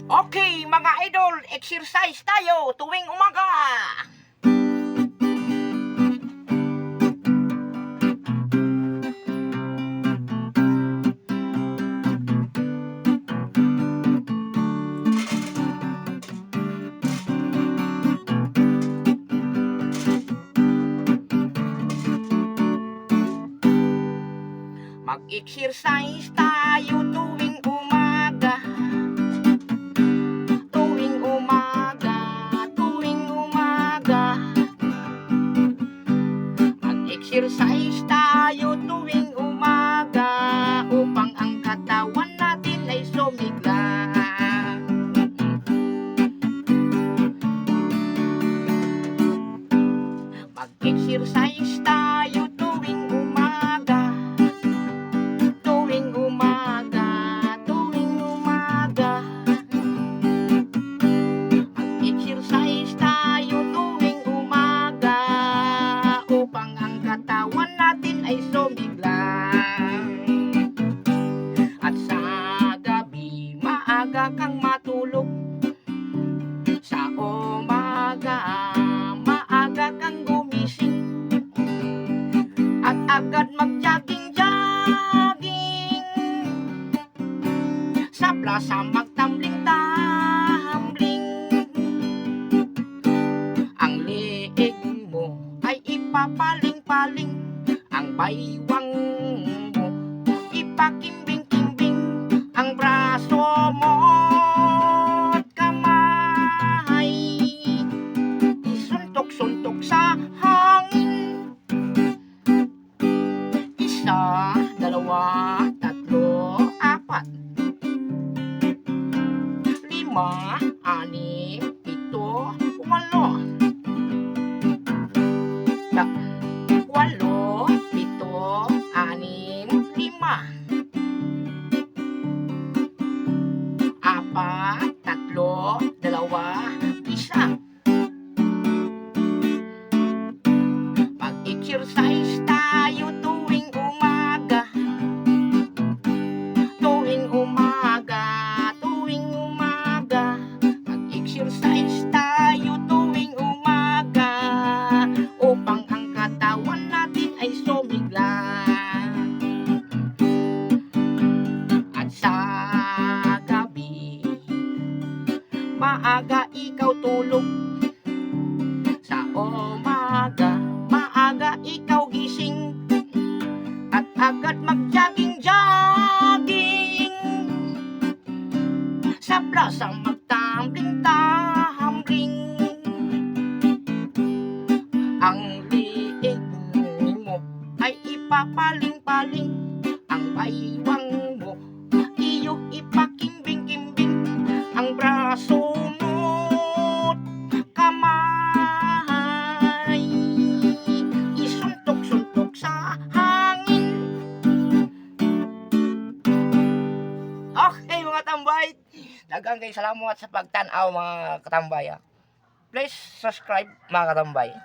Okay, mga idol, exercise tayo tuwing umaga. Mag-exercise tayo tuwing umaga. Tuwing umaga, tuwing umaga. Mag-exercise tayo tuwing umaga upang ang katawan natin ay sumigla. Mag-exercise tayo tuwing umaga. Tuwing umaga, tuwing umaga. Mag-exercise tayo tuwing umaga upang ang katawan natin ay sumigla. At sa gabi, maaga kang matulog. Sa umaga, maaga kang gumising. At agad mag-jogging-jogging. Sa plaza magtambling-tambling. Ang leeg mo ay ipapaling-paling. Ang baywang mo ipakimbing-kimbing. Ang braso mo at kamay isuntok-suntok sa hangin. Isa, dalawa, tatlo, apat, lima, anim, pito, walo. Walo, pito, anim, lima. Apat, tatlo, dalawa, isa. Mag-exercise tayo tuwing umaga. Tuwing umaga, tuwing umaga. Mag-exercise tayo tuwing umaga upang ang katawan natin ay sumigla. At sa gabi, maaga ikaw tulog. Sa umaga, maaga ikaw gising. At agad mag-jogging-jogging. Sa plaza magtambling-tambling. Ang liig mo ay ipapaling-paling. Ang baywang mo iyong ipakimbing-kimbing. Ang braso mo't kamay isuntok-suntok sa hangin. Okay mga tambay, daghang kay salamat sa pagtan-aw mga katambay. Please subscribe mga katambay.